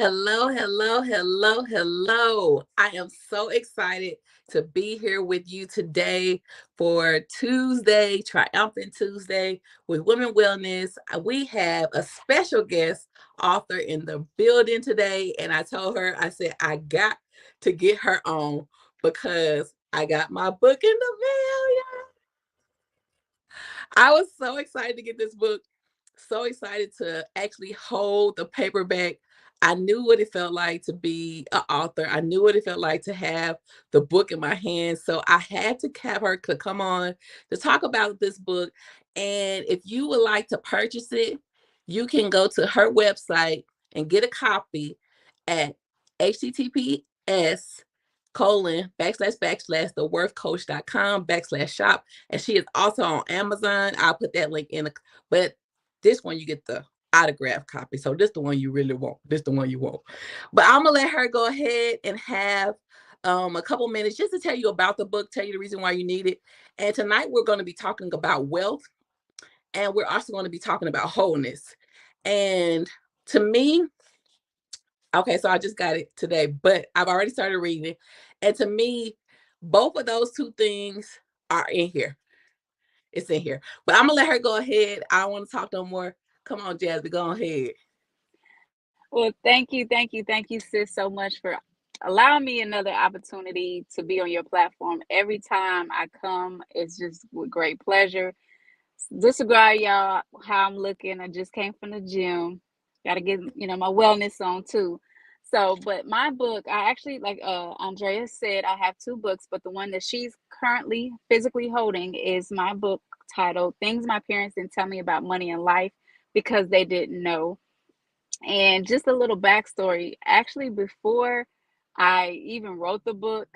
Hello, hello, hello, hello. I am so excited to be here with you today for Tuesday, Triumphant Tuesday with Women Wellness. We have a special guest author in the building today. And I told her, I said, I got to get her on because I got my book in the mail. I was so excited to get this book, so excited to actually hold the paperback. I knew what it felt like to be an author. I knew what it felt like to have the book in my hands. So I had to have her to come on to talk about this book. And if you would like to purchase it, you can go to her website and get a copy at https colon backslash backslash theworthcoach.com backslash shop, and she is also on Amazon. I'll put that link in but this one you get the autograph copy, so this the one you really want. This the one you want. But I'm gonna let her go ahead and have a couple minutes just to tell you about the book, tell you the reason why you need it. And tonight we're going to be talking about wealth, and we're also going to be talking about wholeness. And to me, okay, so I just got it today, but I've already started reading it. And to me, both of those two things are in here. It's in here. But I'm gonna let her go ahead. I don't want to talk no more. Come on, Jasmine, go ahead. Well, thank you, sis, so much for allowing me another opportunity to be on your platform. Every time I come, it's just with great pleasure. Disregard y'all how I'm looking. I just came from the gym. Got to get my wellness on too. So, but my book, I actually like Andrea said, I have two books, but the one that she's currently physically holding is my book titled "Things My Parents Didn't Tell Me About Money and Life Because They Didn't Know." And just a little backstory. Actually, before I even wrote the book,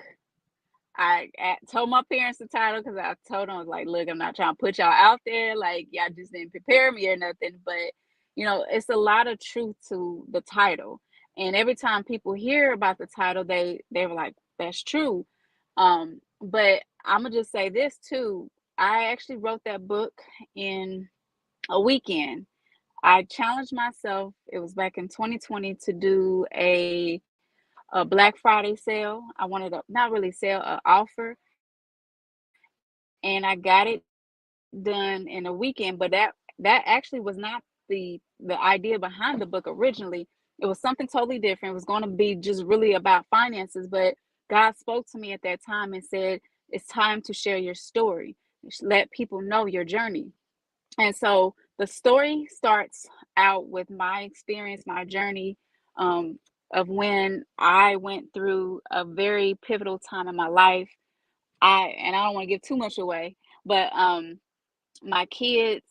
told my parents the title because I told them, I was like, look, I'm not trying to put y'all out there. Like, y'all just didn't prepare me or nothing. But, it's a lot of truth to the title. And every time people hear about the title, they were like, that's true. But I'm going to just say this too. I actually wrote that book in a weekend. I challenged myself. It was back in 2020 to do a Black Friday sale. I wanted a not really sale, a offer, and I got it done in a weekend. But that actually was not the idea behind the book originally. It was something totally different. It was going to be just really about finances, but God spoke to me at that time and said, it's time to share your story. Let people know your journey. And so the story starts out with my experience, my journey, um, of when I went through a very pivotal time in my life. I don't want to give too much away, but my kids,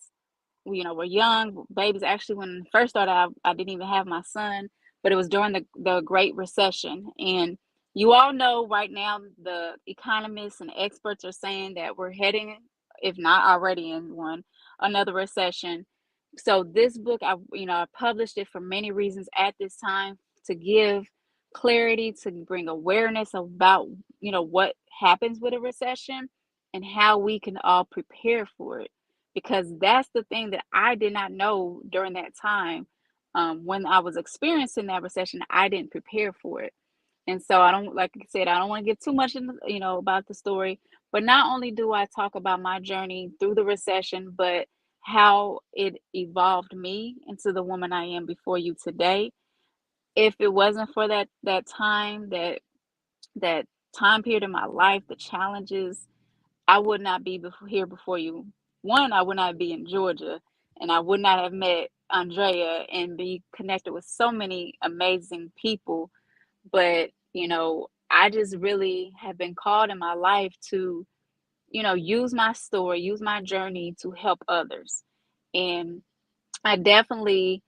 were young babies. Actually, when it first started, I didn't even have my son, but it was during the Great Recession. And you all know right now, the economists and experts are saying that we're heading, if not already in one, another recession. So this book, I published it for many reasons at this time to give clarity, to bring awareness about, what happens with a recession and how we can all prepare for it, because that's the thing that I did not know during that time. When I was experiencing that recession, I didn't prepare for it. And so I don't, like I said, I don't want to give too much in, about the story, but not only do I talk about my journey through the recession, but how it evolved me into the woman I am before you today. If it wasn't for that time, that time period in my life, the challenges, I would not be here before you. One, I would not be in Georgia, and I would not have met Andrea and be connected with so many amazing people. But, I just really have been called in my life to, use my story, use my journey to help others. And I definitely,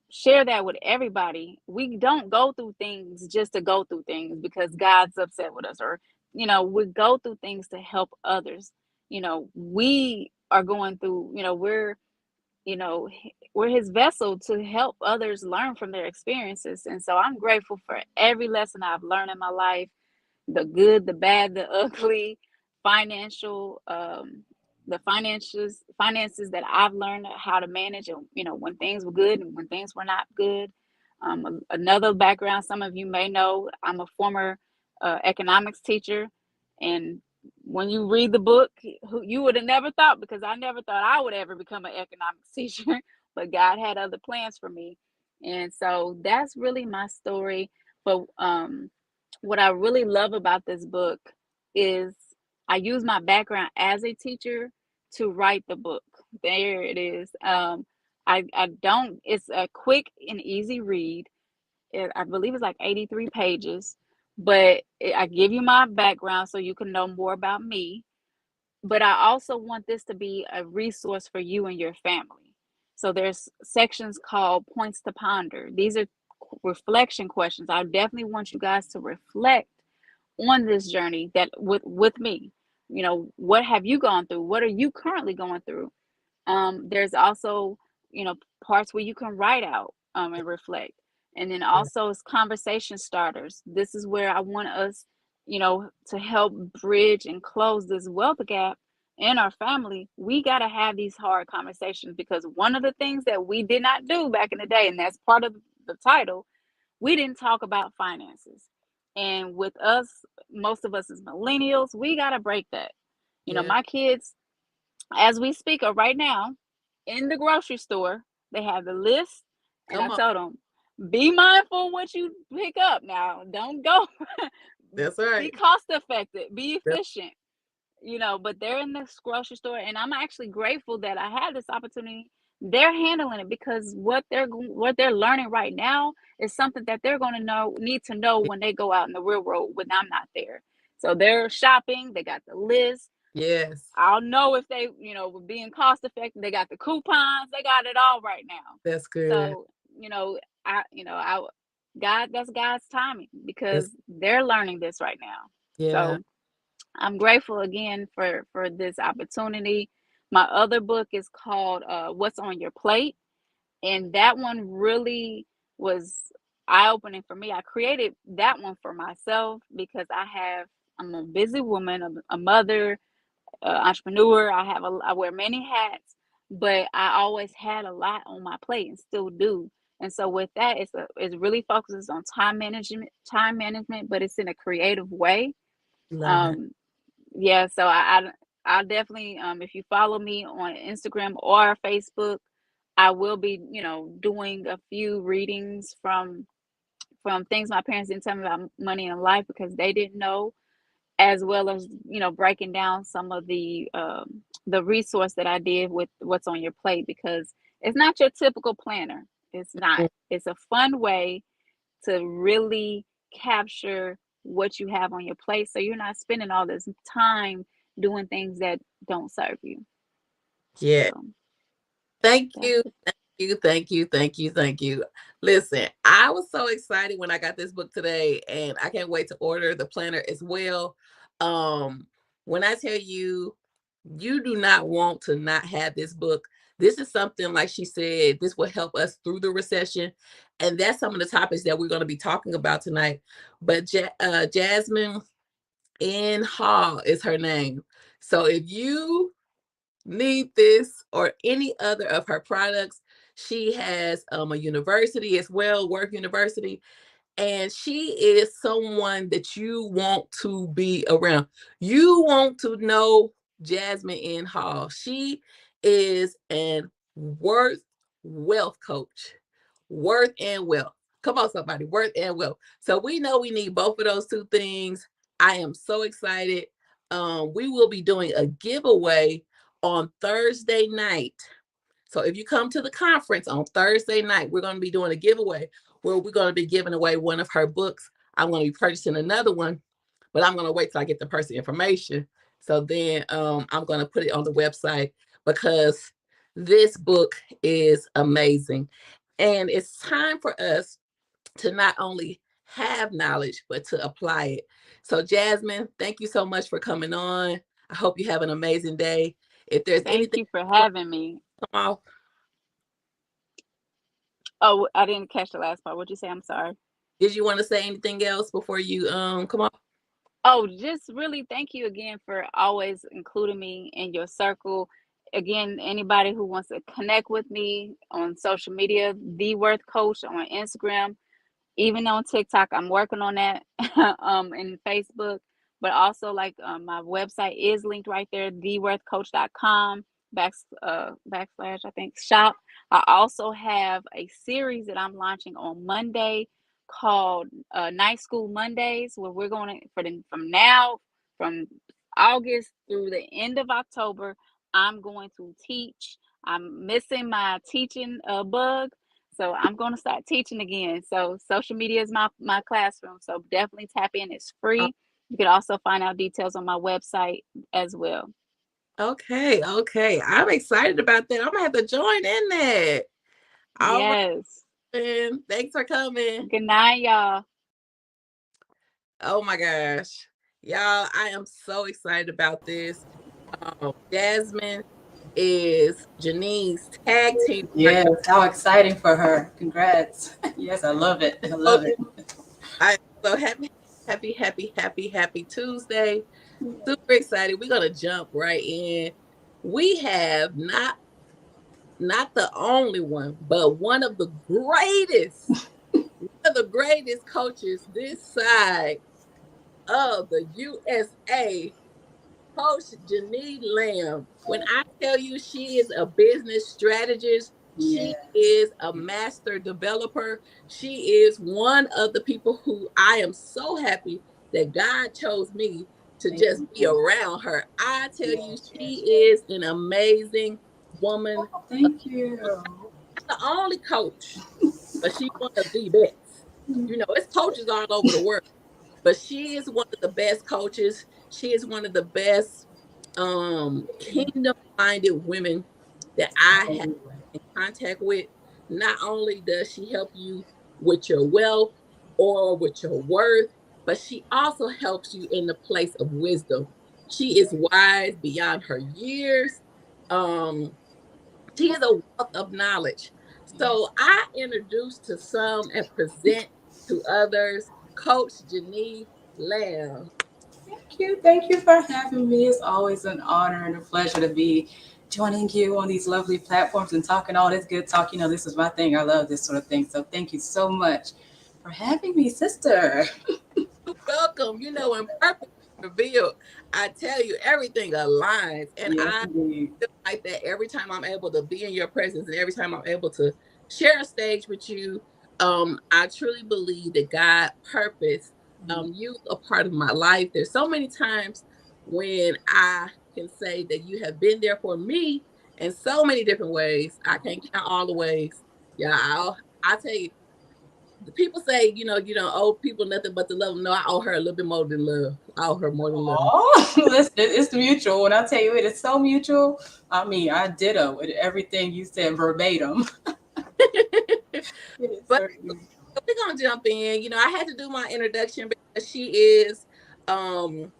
share that with everybody. We don't go through things just to go through things because God's upset with us, or, we go through things to help others. We are going through, you know, we're his vessel to help others learn from their experiences. And so I'm grateful for every lesson I've learned in my life, the good, the bad, the ugly, financial, the finances that I've learned how to manage, and when things were good and when things were not good. Another background, some of you may know, I'm a former economics teacher, and when you read the book, you would have never thought, because I never thought I would ever become an economics teacher, but God had other plans for me, and so that's really my story. But what I really love about this book is I use my background as a teacher to write the book. There it is. I don't. It's a quick and easy read. I believe it's like 83 pages, but I give you my background so you can know more about me. But I also want this to be a resource for you and your family. So there's sections called points to ponder. These are reflection questions. I definitely want you guys to reflect on this journey that with me. What have you gone through? What are you currently going through? There's also, parts where you can write out and reflect. And then Yeah. also it's conversation starters. This is where I want us, to help bridge and close this wealth gap in our family. We got to have these hard conversations, because one of the things that we did not do back in the day, and that's part of the title, we didn't talk about finances. And with us, most of us as millennials, we got to break that. Yeah. My kids, as we speak of right now, in the grocery store, they have the list, and I Come on. told them, be mindful what you pick up now. Don't go. That's Be right. cost effective, be That's, efficient. But they're in this grocery store, and I'm actually grateful that I had this opportunity. They're handling it, because what they're learning right now is something that they're going to need to know when they go out in the real world when I'm not there. So they're shopping, they got the list. yes. I'll know if they, were being cost effective. They got the coupons, they got it all right now. That's good. So, I God, that's God's timing, That's, because they're learning this right now. yeah. So I'm grateful again for this opportunity. My other book is called What's on Your Plate, and that one really was eye opening for me. I created that one for myself because I'm a busy woman, a mother, entrepreneur. I wear many hats, but I always had a lot on my plate and still do. And so with that, it's really focuses on time management, but it's in a creative way. Love it. Um, yeah, so I definitely, if you follow me on Instagram or Facebook, I will be, doing a few readings from things my parents didn't tell me about money and life, because they didn't know, as well as, breaking down some of the resource that I did with what's on your plate, because it's not your typical planner. It's not. It's a fun way to really capture what you have on your plate, so you're not spending all this time doing things that don't serve you. Yeah. So Thank that's you. it. Thank you. Thank you. Thank you. Thank you. Listen, I was so excited when I got this book today, and I can't wait to order the planner as well. Um, when I tell you, you do not want to not have this book. This is something, like she said, this will help us through the recession. And that's some of the topics that we're going to be talking about tonight. But Jasmine N. Hall is her name. So if you need this or any other of her products, she has a university as well, Work University, and she is someone that you want to be around. You want to know Jasmine N. Hall. She is an worth wealth coach. Worth and wealth. Come on, somebody, worth and wealth. So we know we need both of those two things. I am so excited. We will be doing a giveaway on Thursday night. So if you come to the conference on Thursday night, we're going to be doing a giveaway where we're going to be giving away one of her books. I'm going to be purchasing another one, but I'm going to wait till I get the person information. So then I'm going to put it on the website, because this book is amazing. And it's time for us to not only have knowledge, but to apply it. So, Jasmine, thank you so much for coming on. I hope you have an amazing day. If there's Thank anything you for you want having me. to come off, Oh, I didn't catch the last part. What'd you say? I'm sorry. did you want to say anything else before you come off? Oh, just really thank you again for always including me in your circle. Again, anybody who wants to connect with me on social media, The Worth Coach on Instagram, even on TikTok. I'm working on that in Facebook, but also like my website is linked right there, theworthcoach.com backslash I think shop. I also have a series that I'm launching on Monday called Night School Mondays, where we're going to from now from August through the end of October. I'm going to teach. I'm missing my teaching bug, so I'm going to start teaching again. So social media is my classroom. So definitely tap in. It's free. You can also find out details on my website as well. Okay, okay. I'm excited about that. I'm gonna have to join in that. All right, Yes. then. Thanks for coming. Good night, y'all. Oh my gosh. Y'all, I am so excited about this. Jasmine is Janine's tag team Yes, partner. how exciting for her. Congrats. Yes, I love it. I Oh, love it. I am so happy, happy, happy, happy, happy Tuesday. Super excited. We're gonna jump right in. We have not the only one, but one of the greatest coaches this side of the USA, Coach Janine Lamb. When I tell you she is a business strategist, she Yeah. is a master developer. She is one of the people who I am so happy that God chose me to just be Amen. around her. I tell you, Yes, she yes, yes. is an amazing woman. Oh, thank you. The only coach, but she's one of the best. You know, it's coaches all over the world, but she is one of the best coaches. She is one of the best kingdom minded women that I have Absolutely. in contact with. Not only does she help you with your wealth or with your worth, but she also helps you in the place of wisdom. She is wise beyond her years. Um, she is a wealth of knowledge. So I introduce to some and present to others Coach Janine Lamb. Thank you. Thank you for having me. It's always an honor and a pleasure to be joining you on these lovely platforms and talking all this good talk. You know, this is my thing. I love this sort of thing. So thank you so much for having me, sister. Welcome. You know, when purpose is revealed, I tell you, everything aligns. And Yes, I indeed. feel like that every time I'm able to be in your presence and every time I'm able to share a stage with you, I truly believe that God purpose used a part of my life. There's so many times when I can say that you have been there for me in so many different ways. I can't count all the ways. Yeah, I'll tell you, the people say, you don't owe people nothing but the love. No, I owe her a little bit more than love. I owe her more than love. Oh, listen, it's mutual. When I tell you it is so mutual, I mean, I ditto with everything you said verbatim. It is But certainly. we're gonna jump in. I had to do my introduction because she is um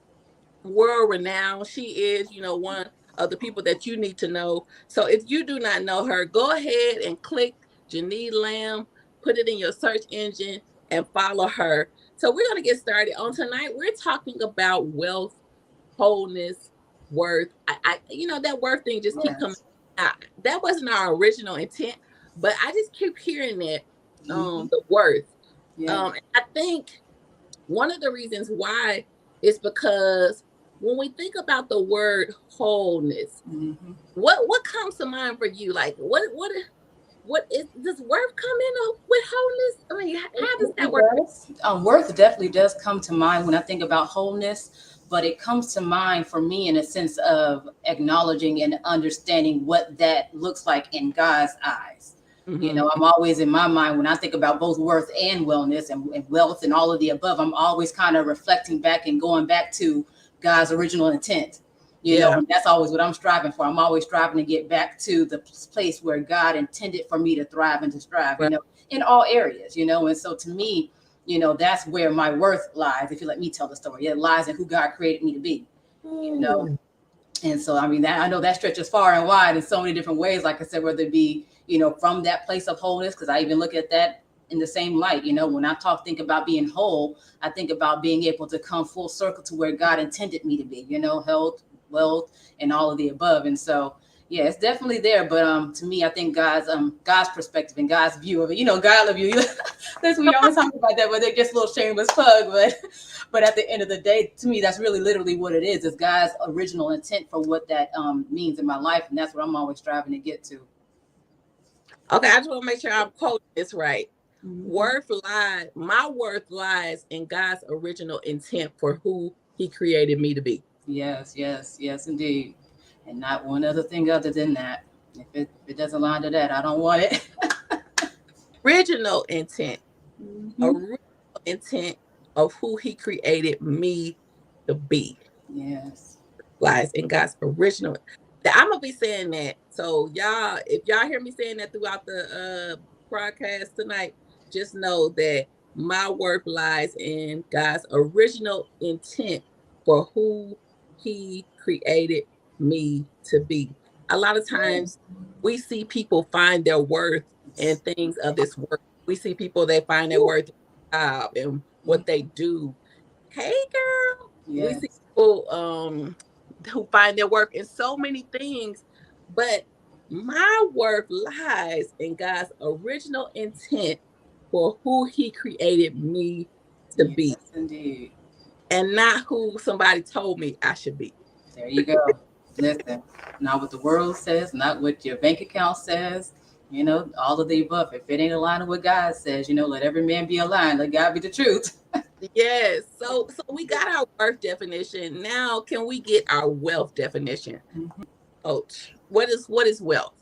world renowned. She is, one of the people that you need to know. So if you do not know her, go ahead and click Janine Lamb, put it in your search engine, and follow her. So we're gonna get started on tonight. We're talking about wealth, wholeness, worth. That worth thing just keep coming Yes. out. That wasn't our original intent, but I just keep hearing that Hmm. the worth. Yes. And I think one of the reasons why is because when we think about the word wholeness, Hmm. what comes to mind for you? Like what is does worth come in with wholeness? I mean, how does that It work? does. Worth definitely does come to mind when I think about wholeness, but it comes to mind for me in a sense of acknowledging and understanding what that looks like in God's eyes. You Mm-hmm. know, I'm always in my mind when I think about both worth and wellness and wealth and all of the above, I'm always kind of reflecting back and going back to God's original intent. You know, Yeah, and that's always what I'm striving for. I'm always striving to get back to the place where God intended for me to thrive and to strive. You right. know, in all areas, you know. And so to me, you know, that's where my worth lies. If you let me tell the story, it lies in who God created me to be, you know. Ooh, And so, I mean, that I know that stretches far and wide in so many different ways. Like I said, whether it be, you know, from that place of wholeness, because I even look at that in the same light. When I think about being whole, I think about being able to come full circle to where God intended me to be, health, wealth, and all of the above. And so, yeah, it's definitely there. But to me, I think God's perspective and God's view of it, God love you. That's we always talk about that, but they're just a little shameless plug. But at the end of the day, to me, that's really literally what it is. It's God's original intent for what that means in my life, and that's what I'm always striving to get to. Okay, I just want to make sure I'm quoting this right. Mm-hmm. My worth lies in God's original intent for who he created me to be. Yes, yes, yes, indeed. And not one other thing other than that. If it doesn't line to that, I don't want it. Original intent, Mm-hmm. original intent of who he created me to be Yes. lies in God's original. I'm gonna be saying that. So y'all, if y'all hear me saying that throughout the broadcast tonight, just know that my worth lies in God's original intent for who he created me to be. A lot of times we see people find their worth in things of this world. We see people that find their Ooh. worth in their job and Mm. what they do. Hey girl. We see Yes. people who find their worth in so many things, but my worth lies in God's original intent for who he created me to be, Yes, indeed. and not who somebody told me I should be. There you go. Listen, not what the world says, not what your bank account says, all of the above. If it ain't aligning with God says, let every man be aligned, let God be the truth. Yes. So we got our worth definition. Now can we get our wealth definition? Coach, what is wealth?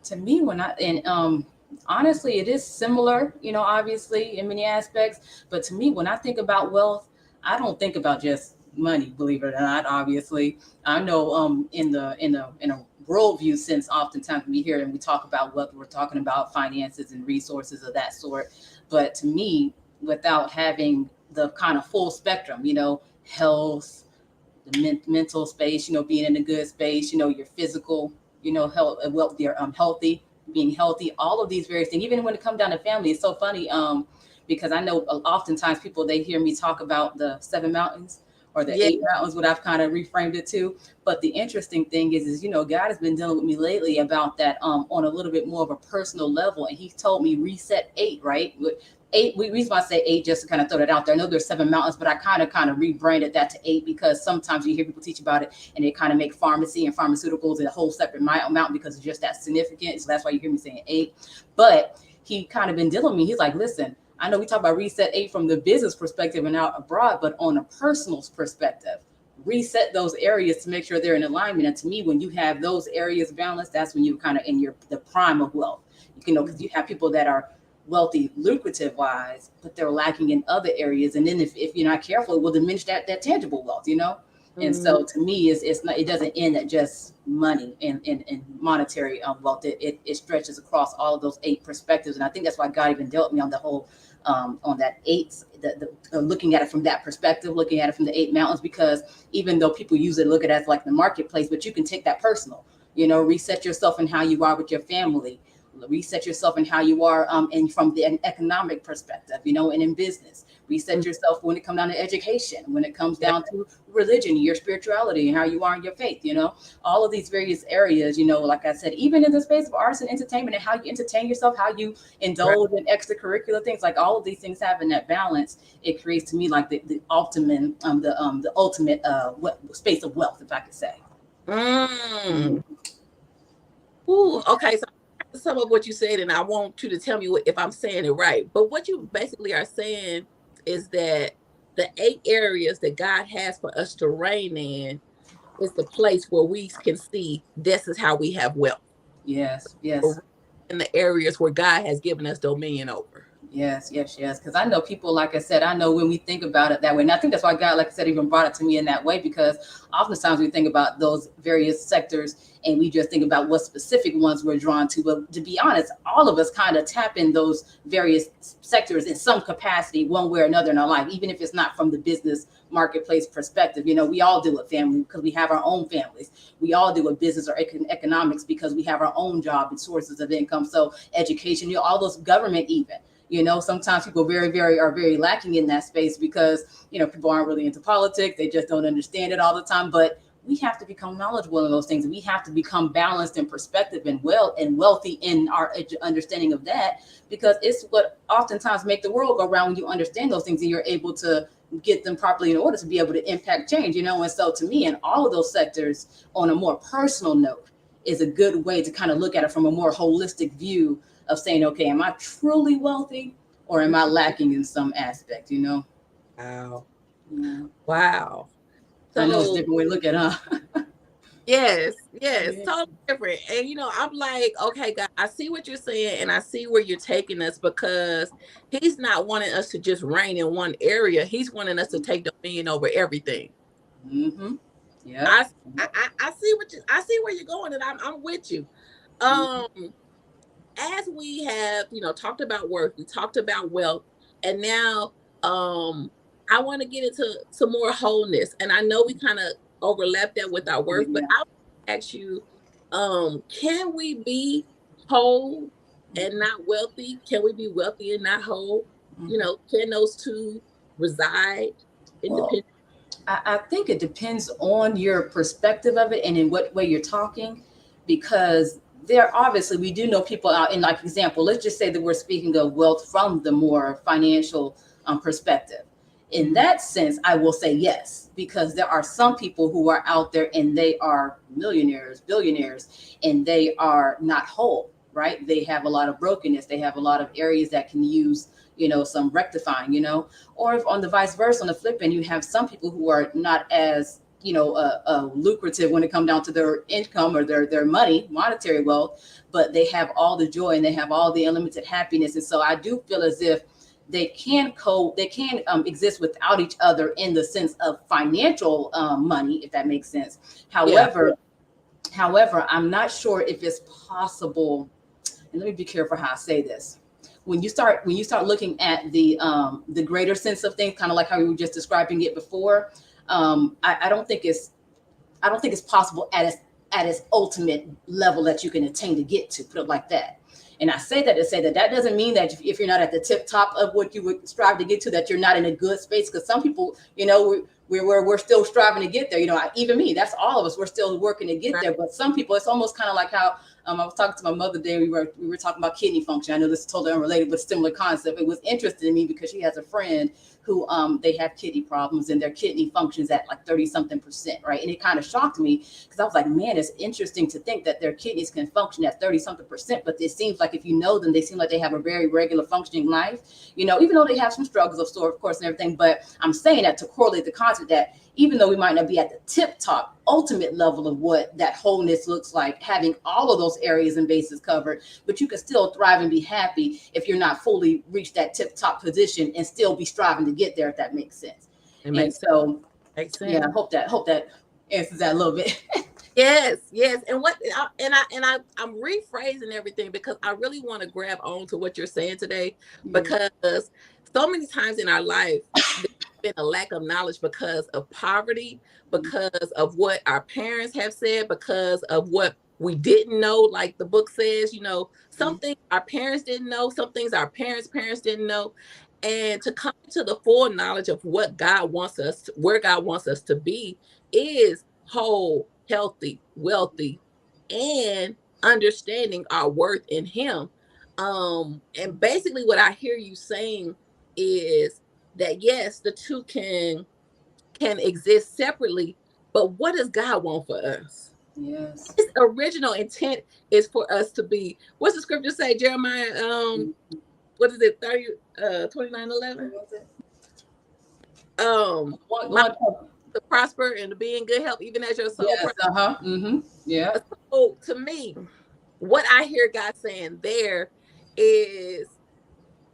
To me, when I and honestly, it is similar, obviously in many aspects. But to me, when I think about wealth, I don't think about just money. Believe it or not, obviously, I know in a worldview sense, oftentimes we hear and we talk about wealth, we're talking about finances and resources of that sort. But to me, without having the kind of full spectrum, health, the mental space, being in a good space, your physical, health, well, you're healthy, being healthy, all of these various things. Even when it comes down to family, it's so funny because I know oftentimes people they hear me talk about the 7 mountains or the Yeah. 8 mountains, what I've kind of reframed it to. But the interesting thing is God has been dealing with me lately about that on a little bit more of a personal level, and He told me reset eight, right? Eight. We reason why I say eight just to kind of throw that out there. I know there's 7 mountains, but I kind of rebranded that to eight because sometimes you hear people teach about it and they kind of make pharmacy and pharmaceuticals a whole separate mountain because it's just that significant. So that's why you hear me saying eight. But he kind of been dealing with me. He's like, listen, I know we talk about reset eight from the business perspective and out abroad, but on a personal perspective, reset those areas to make sure they're in alignment. And to me, when you have those areas balanced, that's when you kind of in the prime of wealth. Because you have people that are wealthy, lucrative wise, but they're lacking in other areas. And then if you're not careful, it will diminish that tangible wealth. And Mm, so to me, it's not, it doesn't end at just money and monetary wealth. It stretches across all of those eight perspectives. And I think that's why God even dealt me on the whole, on that eight, looking at it from that perspective, looking at it from the 8 mountains, because even though people use it, look at it as like the marketplace, but you can take that personal, reset yourself in how you are with your family, reset yourself in how you are and from the economic perspective, and in business, reset mm, yourself when it comes down to education, when it comes yeah, down to religion, your spirituality, and how you are in your faith, all of these various areas, like I said, even in the space of arts and entertainment and how you entertain yourself, how you right. indulge in extracurricular things, like all of these things having that balance, it creates to me like the ultimate the ultimate space of wealth, if I could say. Mm. Mhm. Ooh, okay. So some of what you said, and I want you to tell me if I'm saying it right. But what you basically are saying is that the 8 areas that God has for us to reign in is the place where we can see this is how we have wealth. Yes, yes. Or in the areas where God has given us dominion over. Yes, yes, yes. Because I know people, like I said, I know when we think about it that way. And I think that's why God, like I said, even brought it to me in that way, because oftentimes we think about those various sectors and we just think about what specific ones we're drawn to. But to be honest, all of us kind of tap in those various sectors in some capacity, one way or another in our life, even if it's not from the business marketplace perspective. We all do it family because we have our own families. We all do a business or economics because we have our own job and sources of income. So education, all those government even. Sometimes people are very lacking in that space because, people aren't really into politics. They just don't understand it all the time. But we have to become knowledgeable in those things. We have to become balanced in perspective and wealthy in our understanding of that, because it's what oftentimes make the world go around when you understand those things and you're able to get them properly in order to be able to impact change. And so to me, in all of those sectors, on a more personal note, is a good way to kind of look at it from a more holistic view of saying, okay, am I truly wealthy or am I lacking in some aspect? Wow. Yeah. Wow. I know it's a So different way to look at it, huh? yes, Yeah. totally different. And I'm like, okay, God, I see what you're saying, and I see where you're taking us, because He's not wanting us to just reign in one area. He's wanting us to take dominion over everything. Mm-hmm. Yep. I I see I see where you're going, and I'm with you. Mm-hmm. Um, as we have, talked about work, we talked about wealth, and now I want to get into some more wholeness. And I know we kind of overlap that with our work, but Yeah. I want to ask you, can we be whole and not wealthy? Can we be wealthy and not whole? Mm-hmm. Can those two reside Well, independently? I think it depends on your perspective of it and in what way you're talking, because there obviously we do know people out in, like, example, let's just say that we're speaking of wealth from the more financial perspective. In Mhm. that sense, I will say yes, because there are some people who are out there and they are millionaires, billionaires, and they are not whole, right? They have a lot of brokenness. They have a lot of areas that can use, some rectifying. Or if on the vice versa, on the flip end, you have some people who are not as lucrative when it comes down to their income or their monetary wealth, but they have all the joy and they have all the unlimited happiness. And so I do feel as if they can exist without each other in the sense of financial money, if that makes sense. Yeah. However, I'm not sure if it's possible, and let me be careful how I say this. When you start looking at the greater sense of things, kind of like how we were just describing it before, I don't think it's possible at its ultimate level that you can attain to get to. Put it like that. And I say that to say that doesn't mean that if you're not at the tip top of what you would strive to get to, that you're not in a good space. Because some people, we're still striving to get there. Even me, that's all of us. We're still working to get Right. there. But some people, it's almost kind of like how I was talking to my mother today. We were talking about kidney function. I know this is totally unrelated, but similar concept. It was interesting to me because she has a friend who they have kidney problems and their kidney functions at like 30 something percent, right? And it kind of shocked me because I was like, man, it's interesting to think that their kidneys can function at 30 something percent, but it seems like if you know them, they seem like they have a very regular functioning life, even though they have some struggles of course, and everything. But I'm saying that to correlate the concept that even though we might not be at the tip top ultimate level of what that wholeness looks like, having all of those areas and bases covered, but you can still thrive and be happy if you're not fully reached that tip top position and still be striving to get there, if that makes sense. It And makes sense. so, Makes yeah, sense. I hope that answers that a little bit. Yes, yes. And I'm rephrasing everything because I really want to grab on to what you're saying today, Yeah. because so many times in our life there's been a lack of knowledge because of poverty, because of what our parents have said, because of what we didn't know, like the book says, some things our parents didn't know, some things our parents didn't know. And to come to the full knowledge of what God wants us to, where God wants us to be, is whole, healthy, wealthy, and understanding our worth in Him. And basically, what I hear you saying is that yes, the two can exist separately, but what does God want for us? Yes. His original intent is for us to be. What's the scripture say? Jeremiah, what is it? 30, 29:11. What was it? Um, my to prosper and to be in good health, even as your soul Yes. prosper. Uh-huh. Mm-hmm. Yeah. So to me, what I hear God saying there is,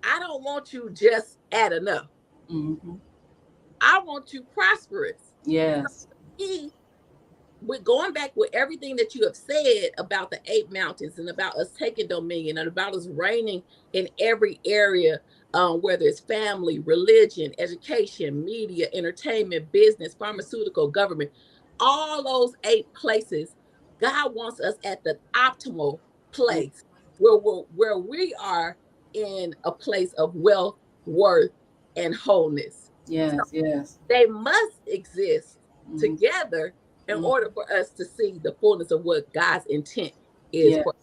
I don't want you just at enough. Mm-hmm. I want you prosperous. Yes. He, with going back with everything that you have said about the 8 mountains and about us taking dominion and about us reigning in every area, whether it's family, religion, education, media, entertainment, business, pharmaceutical, government, all those 8 places, God wants us at the optimal place where we are in a place of wealth, worth, and wholeness. So Yes, yes. they must exist Mm-hmm. together in order Mm-hmm. for us to see the fullness of what God's intent is Yes. for.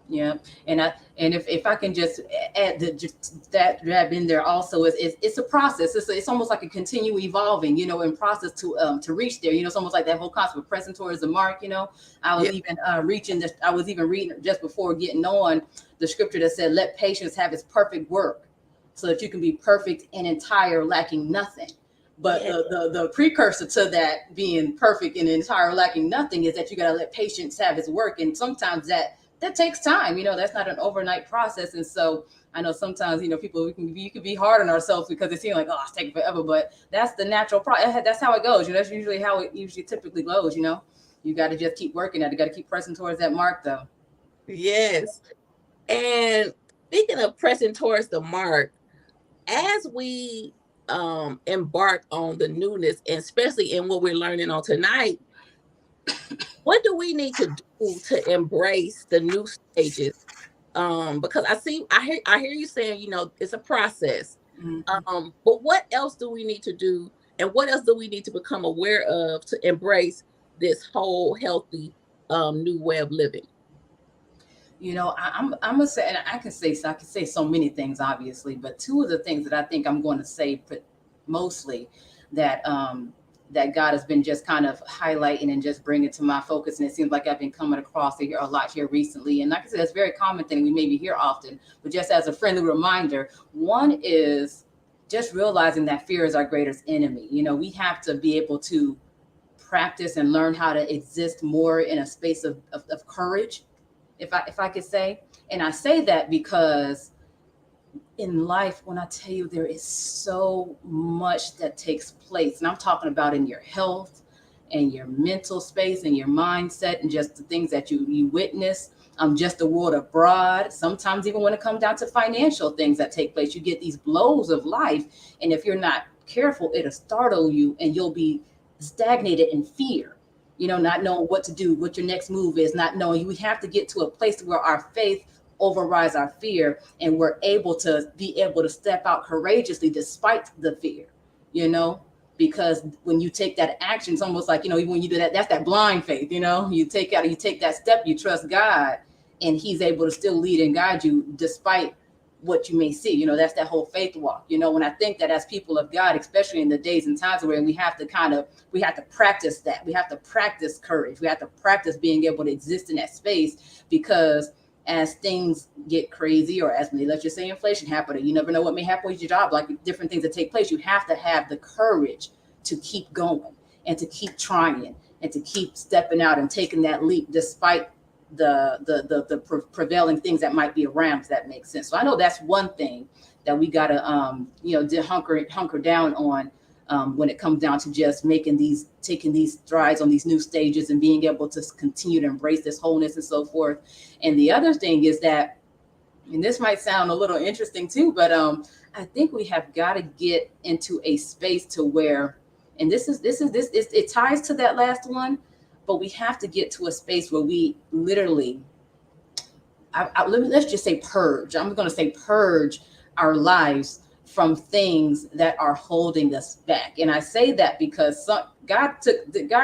Yeah, and if I can just add just that grab in there also it's a process. It's almost like a continue evolving, in process to reach there. It's almost like that whole concept of pressing towards the mark. I was Yeah. even reaching this. I was even reading just before getting on the scripture that said, "Let patience have its perfect work, so that you can be perfect and entire, lacking nothing." But Yeah. the precursor to that being perfect and entire, lacking nothing, is that you got to let patience have its work, and sometimes that takes time. That's not an overnight process. And so I know sometimes, people, you can be hard on ourselves because it seems like, oh, it's taking forever, but that's the natural process. That's how it goes. That's usually how it usually typically goes. You got to just keep working at it. You got to keep pressing towards that mark though. Yes. And speaking of pressing towards the mark, as we embark on the newness, and especially in what we're learning on tonight, what do we need to do to embrace the new stages? Because I hear you saying, it's a process. Mm-hmm. But what else do we need to do, and what else do we need to become aware of to embrace this whole healthy new way of living? I'm gonna say, and I can say so many things, obviously, but two of the things that I think I'm going to say mostly that that God has been just kind of highlighting and just bringing to my focus, and it seems like I've been coming across it here a lot here recently. And like I said, it's a very common thing we maybe hear often, but just as a friendly reminder, one is just realizing that fear is our greatest enemy. We have to be able to practice and learn how to exist more in a space of courage, if I could say. And I say that because in life, when I tell you there is so much that takes place, and I'm talking about in your health and your mental space and your mindset and just the things that you witness, just the world abroad. Sometimes even when it comes down to financial things that take place, you get these blows of life, and if you're not careful, it'll startle you, and you'll be stagnated in fear. Not knowing what to do, what your next move is, not knowing. We have to get to a place where our faith overrides our fear, and we're able to step out courageously despite the fear, you know because when you take that action, it's almost like, even when you do that, that's that blind faith. You take that step, you trust God, and he's able to still lead and guide you despite what you may see. That's that whole faith walk. When I think that as people of God, especially in the days and times where we have to practice that. We have to practice courage. We have to practice being able to exist in that space, because as things get crazy, or as let's just say inflation happen, or you never know what may happen with your job, like different things that take place, you have to have the courage to keep going and to keep trying and to keep stepping out and taking that leap despite the prevailing things that might be around, if that makes sense. So I know that's one thing that we got to hunker down on, when it comes down to just taking these strides on these new stages and being able to continue to embrace this wholeness and so forth. And the other thing is that, and this might sound a little interesting too, but I think we have got to get into a space to where, and it ties to that last one, but we have to get to a space where we literally, let's just say purge. I'm going to say purge our lives from things that are holding us back. And I say that because God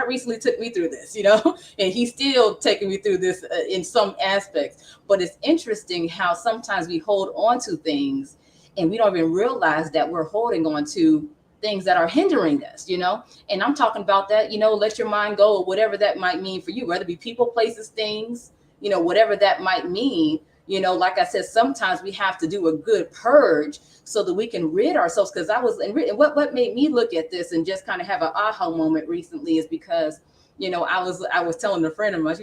recently took me through this, and he's still taking me through this in some aspects. But it's interesting how sometimes we hold on to things and we don't even realize that we're holding on to things that are hindering us, And I'm talking about that, let your mind go, or whatever that might mean for you, whether it be people, places, things, whatever that might mean. Like I said, sometimes we have to do a good purge so that we can rid ourselves. Because and what made me look at this and just kind of have an aha moment recently is because, I was telling a friend of mine,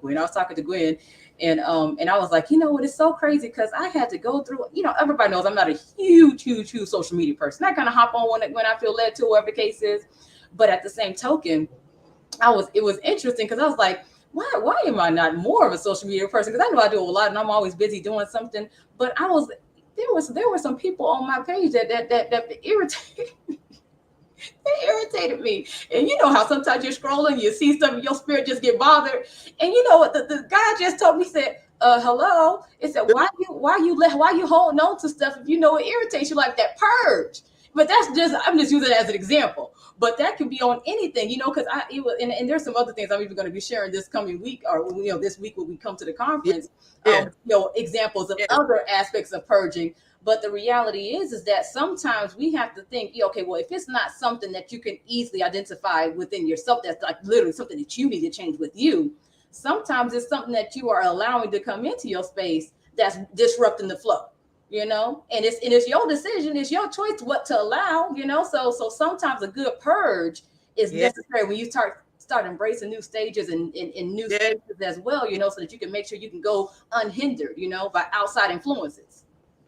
Gwen, I was talking to Gwen, and I was like, what is so crazy, because I had to go through, everybody knows I'm not a huge social media person. I kind of hop on when I feel led to, whatever the case is. But at the same token, it was interesting because I was like, why am I not more of a social media person? Because I know I do a lot and I'm always busy doing something. But there were some people on my page that irritated they irritated me. And you know how sometimes you're scrolling, you see stuff, and your spirit just get bothered. And you know what the guy just told me, said, hello. It said, why you holding on to stuff if you know it irritates you, like that purge. But I'm just using it as an example. But that could be on anything, because and there's some other things I'm even going to be sharing this coming week, or this week when we come to the Yeah. conference. Yeah. Examples of Yeah. other aspects of purging. But the reality is that sometimes we have to think, okay, well, if it's not something that you can easily identify within yourself, that's like literally something that you need to change with you. Sometimes it's something that you are allowing to come into your space that's disrupting the flow, and it's your decision, it's your choice what to allow, so sometimes a good purge is Yeah. necessary when you start embracing new stages and new Yeah. spaces as well, so that you can make sure you can go unhindered, by outside influences.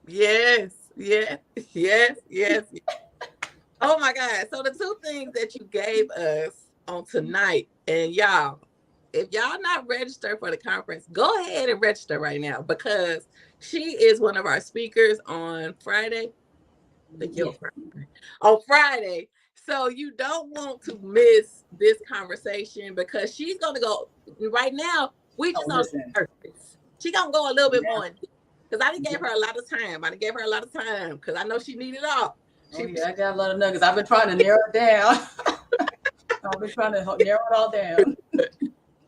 Yes. Yes. Yes. Yes. Oh my God. So the two things that you gave us on tonight, and y'all, if y'all not registered for the conference, go ahead and register right now, because she is one of our speakers on Friday. I think you're Yes. on Friday. So you don't want to miss this conversation, because she's gonna go right now. We Oh, just on listen. the surface. She gonna go a little bit more Yeah. in depth, because I didn't give her a lot of time. I didn't give her a lot of time because I know she needed all. Oh She yeah, I got a lot of nuggets. I've been trying to narrow it down. I've been trying to narrow it all down.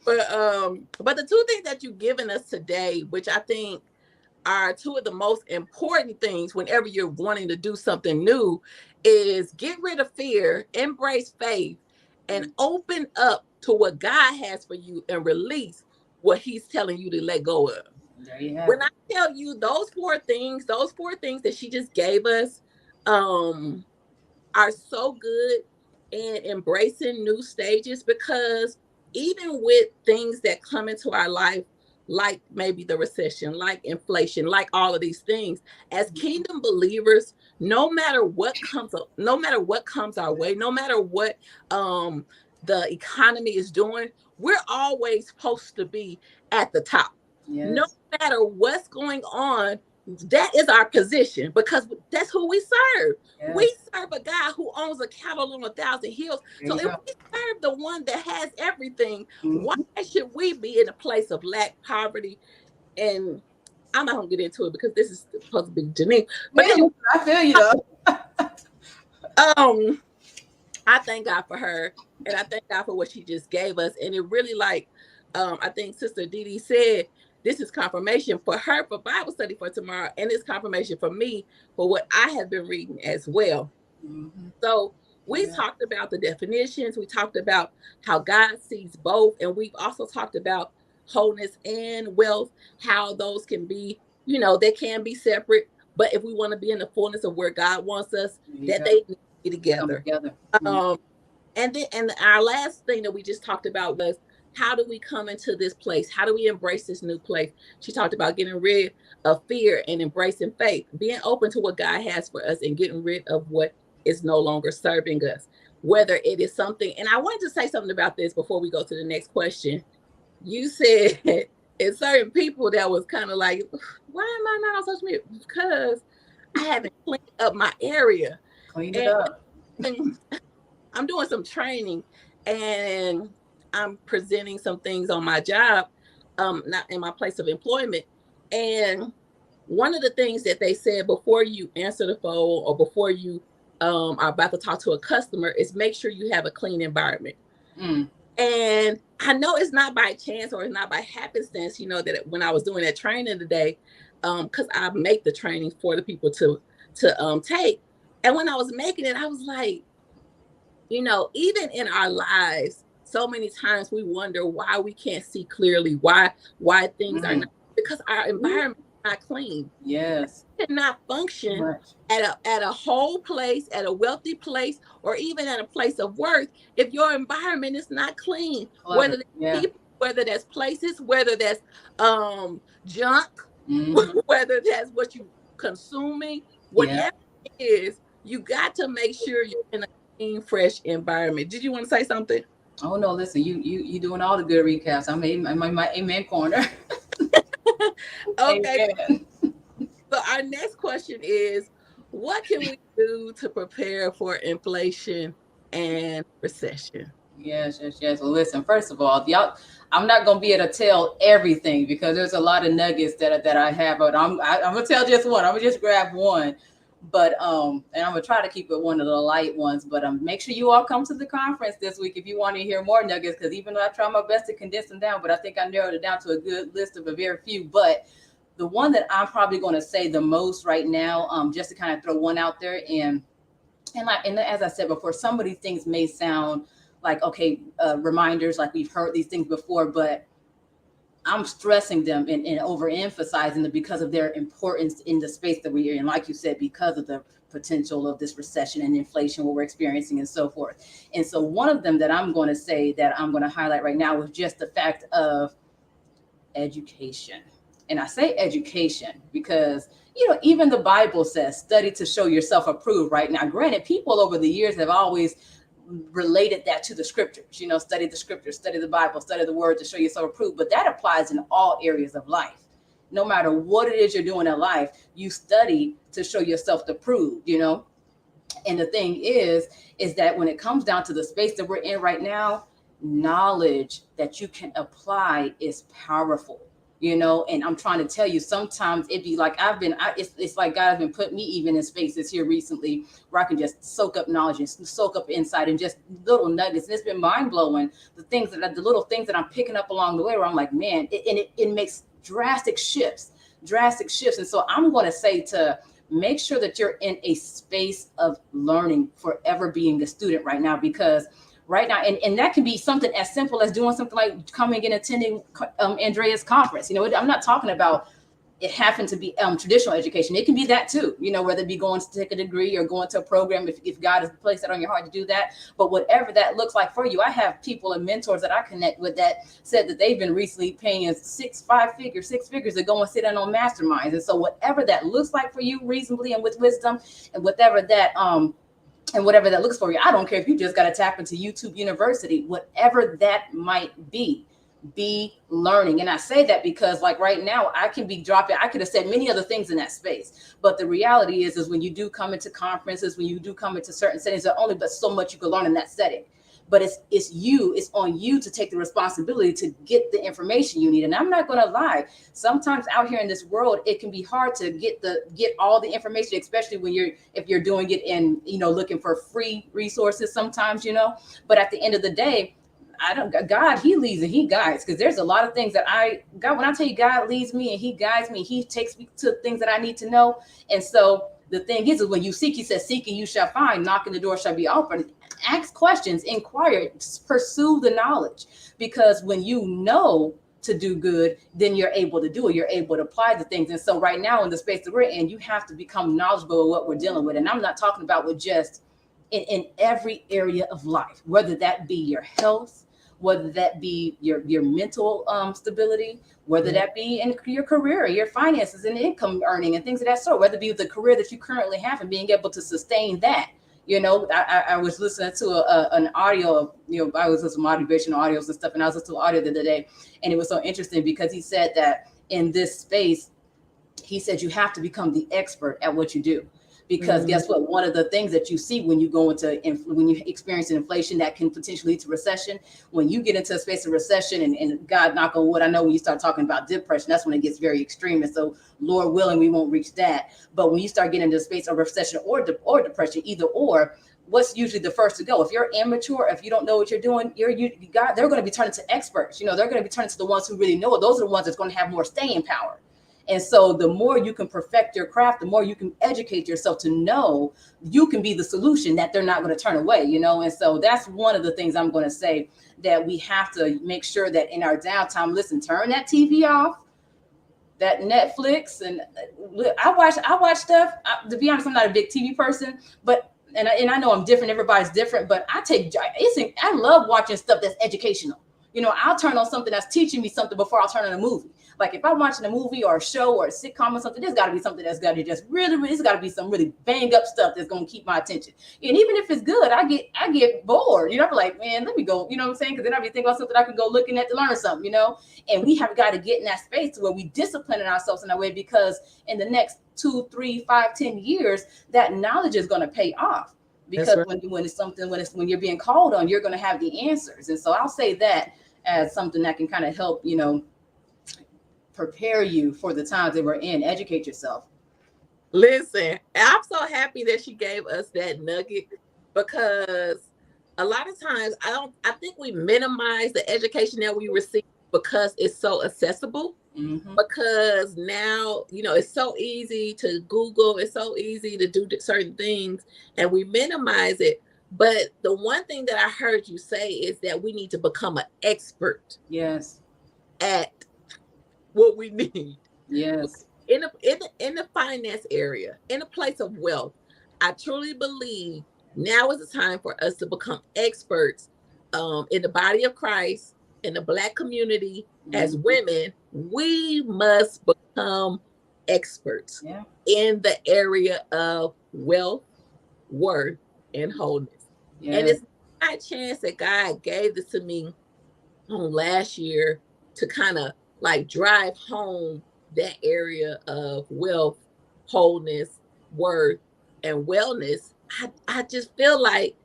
but the two things that you've given us today, which I think are two of the most important things whenever you're wanting to do something new, is get rid of fear, embrace faith, and open up to what God has for you and release what He's telling you to let go of. There you have When I it. tell you those four things that she just gave us, um, are so good in embracing new stages, because even with things that come into our life, like maybe the recession, like inflation, like all of these things, as kingdom believers, no matter what comes our way, no matter what um the economy is doing, we're always supposed to be at the top. No Yes. matter what's going on, that is our position, because that's who we serve. We Yes. serve a God who owns a cattle on 1,000 hills. There So you if go. we serve the one that has everything, why Mm-hmm. should we be in a place of lack, poverty, and I'm not gonna get into it because this is supposed to be Janine. But Yeah, anyway, I feel you though. um, I thank God for her, and I thank God for what she just gave us. And it really, like, I think Sister Dee Dee said, this is confirmation for her for Bible study for tomorrow, and it's confirmation for me for what I have been reading as well. Mm-hmm. So we Yeah. talked about the definitions, we talked about how God sees both, and we've also talked about wholeness and wealth, how those can be, they can be separate, but if we want to be in the fullness of where God wants us, There you that go. they need to be Come together. together. Mm-hmm. Um, and our last thing that we just talked about was, how do we come into this place? How do we embrace this new place? She talked about getting rid of fear and embracing faith, being open to what God has for us and getting rid of what is no longer serving us. Whether it is something, and I wanted to say something about this before we go to the next question. You said in certain people that was kind of like, why am I not on social media? Because I haven't cleaned up my area. Clean it And up. I'm doing some training, and I'm presenting some things on my job, not in my place of employment. And one of the things that they said before you answer the phone or before you are about to talk to a customer is make sure you have a clean environment. Mm. And I know it's not by chance or it's not by happenstance, that when I was doing that training today, because I make the training for the people to take. And when I was making it, I was like, even in our lives, so many times we wonder why we can't see clearly, why things are Mm. not, because our environment is not clean. Yes. We cannot Too function much. at a whole place, at a wealthy place, or even at a place of worth if your environment is not clean. Whether Clutter. that's Yeah. people, whether that's places, whether that's junk, Mm-hmm. whether that's what you consuming, Yeah. whatever it is, you got to make sure you're in a clean, fresh environment. Did you want to say something? Oh no, listen, you doing all the good recaps. I'm in my amen corner. Okay. Amen. So our next question is, what can we do to prepare for inflation and recession? Yes, yes, yes. Well, listen, first of all, y'all, I'm not gonna be able to tell everything because there's a lot of nuggets that I have, but I'm gonna tell just one. I'm gonna just grab one, but and I'm gonna try to keep it one of the light ones. But make sure you all come to the conference this week if you want to hear more nuggets. Because even though I try my best to condense them down, but I think I narrowed it down to a good list of a very few. But the one that I'm probably going to say the most right now, just to kind of throw one out there, and as I said before, some of these things may sound like okay, reminders, like we've heard these things before, but I'm stressing them and overemphasizing them because of their importance in the space that we're in. Like you said, because of the potential of this recession and inflation, what we're experiencing, and so forth. And so, one of them that I'm going to say that I'm going to highlight right now is just the fact of education. And I say education because, even the Bible says, study to show yourself approved, right? Now, granted, people over the years have always related that to the scriptures, study the scriptures, study the Bible, study the word to show yourself approved. But that applies in all areas of life. No matter what it is you're doing in life, you study to show yourself approved. And the thing is that when it comes down to the space that we're in right now, knowledge that you can apply is powerful. And I'm trying to tell you, sometimes it'd be like it's like God has been putting me even in spaces here recently where I can just soak up knowledge and soak up insight and just little nuggets. And it's been mind blowing, the little things that I'm picking up along the way, where I'm like, man, it makes drastic shifts. And so I'm going to say to make sure that you're in a space of learning, forever being a student right now, because right now, and that can be something as simple as doing something like coming and attending Andrea's conference. I'm not talking about it having to be traditional education. It can be that too, whether it be going to take a degree or going to a program, if God has placed that on your heart to do that. But whatever that looks like for you, I have people and mentors that I connect with that said that they've been recently paying six figures to go and sit in on masterminds. And so whatever that looks like for you, reasonably and with wisdom, and whatever that looks for you, I don't care if you just got to tap into YouTube University, whatever that might be learning. And I say that because, like, right now I can be dropping, I could have said many other things in that space, but the reality is when you do come into conferences, when you do come into certain settings, there only but so much you can learn in that setting. But it's on you to take the responsibility to get the information you need. And I'm not going to lie, sometimes out here in this world, it can be hard to get all the information, especially if you're doing it in, looking for free resources sometimes. But at the end of the day, God, he leads and he guides, because there's a lot of things that when I tell you God leads me and he guides me, he takes me to things that I need to know. And so the thing is when you seek, he says, seek and you shall find, knock and the door shall be open. Ask questions, inquire, pursue the knowledge, because when you know to do good, then you're able to do it. You're able to apply the things. And so right now in the space that we're in, you have to become knowledgeable of what we're dealing with. And I'm not talking about with just in every area of life, whether that be your health, whether that be your mental stability, whether that be in your career, your finances and income earning and things of that sort, whether it be the career that you currently have and being able to sustain that. I was listening to an audio of, I was listening to motivational audios and stuff, and I was listening to audio the other day, and it was so interesting because he said that in this space, he said you have to become the expert at what you do. Because guess what? One of the things that you see when you when you experience an inflation that can potentially lead to recession, when you get into a space of recession, and God knock on wood, I know when you start talking about depression, that's when it gets very extreme. And so, Lord willing, we won't reach that. But when you start getting into a space of recession or depression, either or, what's usually the first to go? If you're immature, if you don't know what you're doing, they're going to be turning to experts. They're going to be turning to the ones who really know it. Those are the ones that's going to have more staying power. And so the more you can perfect your craft, the more you can educate yourself to know you can be the solution that they're not going to turn away, And so that's one of the things I'm going to say, that we have to make sure that in our downtime, listen, turn that TV off, that Netflix. And I watch stuff. To be honest, I'm not a big TV person, but and I know I'm different. Everybody's different, but I love watching stuff that's educational. I'll turn on something that's teaching me something before I'll turn on a movie. Like if I'm watching a movie or a show or a sitcom or something, there's got to be something that's got to just really, it's got to be some really bang up stuff that's going to keep my attention. And even if it's good, I get bored. I'm like, man, let me go. You know what I'm saying? Because then I'll be thinking about something I can go looking at to learn something. And we have got to get in that space where we disciplining ourselves in that way, because in the next 2, 3, 5, 10 years, that knowledge is going to pay off. because when it's something, when you're being called on, you're going to have the answers. And so I'll say that as something that can kind of help, prepare you for the times that we're in. Educate yourself. Listen, I'm so happy that she gave us that nugget, because a lot of times I think we minimize the education that we receive because it's so accessible. Mm-hmm. Because now, it's so easy to Google, it's so easy to do certain things, and we minimize it. But the one thing that I heard you say is that we need to become an expert. Yes. At what we need. Yes. In the finance area, in a place of wealth, I truly believe now is the time for us to become experts, in the body of Christ, in the Black community. As women, we must become experts in the area of wealth, worth, and wholeness. And it's my chance that God gave this to me last year to kind of like drive home that area of wealth, wholeness, worth, and wellness. I just feel like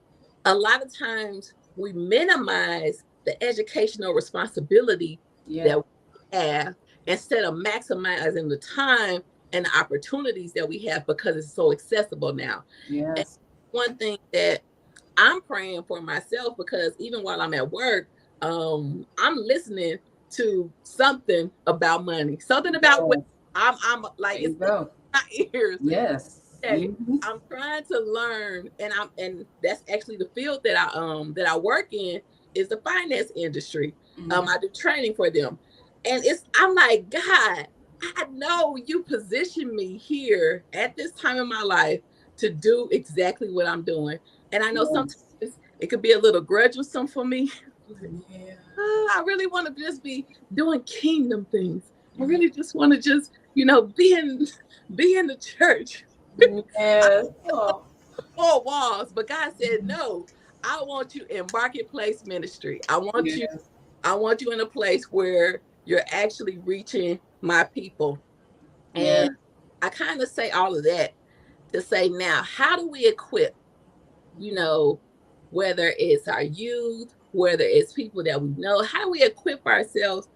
a lot of times we minimize the educational responsibility that we have, instead of maximizing the time and the opportunities that we have, because it's so accessible now. Yes. And one thing that I'm praying for myself, because even while I'm at work, I'm listening to something about money, something about what I'm like, it's in my ears. Yes. Mm-hmm. I'm trying to learn, and that's actually the field that I work in, is the finance industry. Mm-hmm. I do training for them, and I'm like, God, I know you positioned me here at this time in my life to do exactly what I'm doing, and I know sometimes it could be a little grudging for me. I really want to just be doing kingdom things. I really just want to just, be in the church. Yes. Four walls. But God said, no, I want you in marketplace ministry. I want you in a place where you're actually reaching my people. And I kind of say all of that to say, now, how do we equip, whether it's our youth, whether it's people that we know, how do we equip ourselves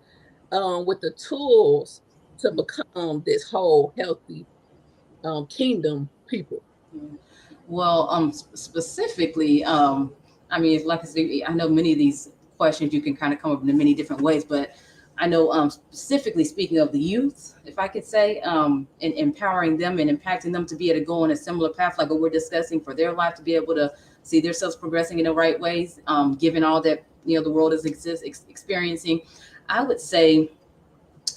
with the tools to become this whole healthy kingdom people? Well, specifically, I mean, like I said, I know many of these questions you can kind of come up in many different ways, but I know specifically speaking of the youth, if I could say, and empowering them and impacting them to be able to go on a similar path like what we're discussing for their life, to be able to see themselves progressing in the right ways, given all that the world is experiencing. I would say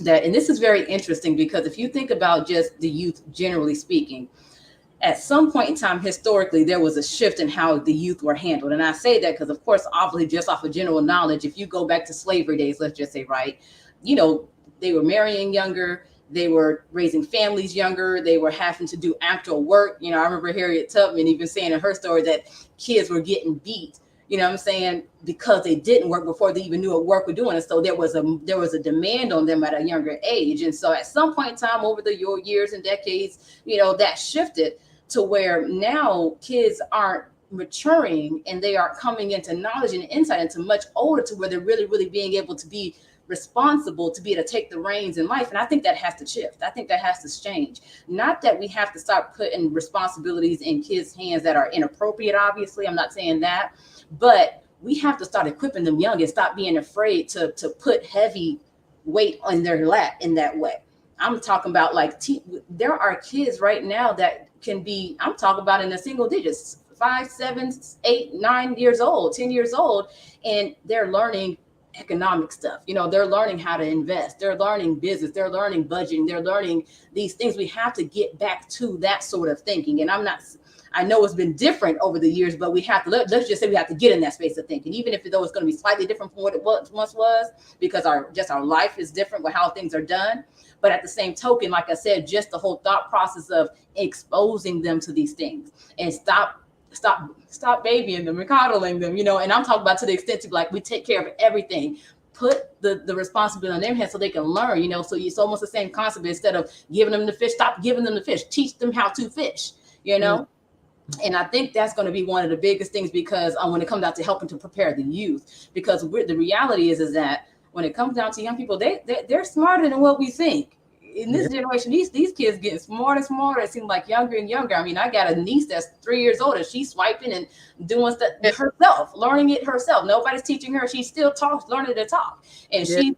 that, and this is very interesting, because if you think about just the youth generally speaking, at some point in time, historically, there was a shift in how the youth were handled. And I say that because, of course, obviously, just off of general knowledge, if you go back to slavery days, let's just say, right, they were marrying younger, they were raising families younger, they were having to do actual work. I remember Harriet Tubman even saying in her story that kids were getting beat, what I'm saying, because they didn't work before they even knew what work were doing. And so there was a demand on them at a younger age. And so at some point in time over the years and decades, that shifted to where now kids aren't maturing, and they are coming into knowledge and insight into much older, to where they're really, really being able to be responsible, to be able to take the reins in life. And I think that has to shift. I think that has to change. Not that we have to start putting responsibilities in kids' hands that are inappropriate, obviously. I'm not saying that, but we have to start equipping them young and stop being afraid to put heavy weight on their lap in that way. I'm talking about there are kids right now that can be, I'm talking about in the single digits, 5, 7, 8, 9 years old, 10 years old, and they're learning economic stuff. They're learning how to invest, they're learning business, they're learning budgeting, they're learning these things. We have to get back to that sort of thinking. And I know it's been different over the years, but we have to, let's just say we have to get in that space of thinking, even if though it's going to be slightly different from what it once was, because our life is different with how things are done. But at the same token, like I said, just the whole thought process of exposing them to these things, and stop babying them and coddling them, and I'm talking about to the extent to we take care of everything. Put the responsibility on their hands so they can learn, so it's almost the same concept. Instead of giving them the fish, stop giving them the fish, teach them how to fish, And I think that's going to be one of the biggest things, because when it comes down to helping to prepare the youth, because the reality is that when it comes down to young people, they're smarter than what we think. In this generation, these kids getting smarter and smarter. It seems like younger and younger. I mean, I got a niece that's 3 years old, and she's swiping and doing stuff herself, learning it herself. Nobody's teaching her. She still talks, learning to talk, and she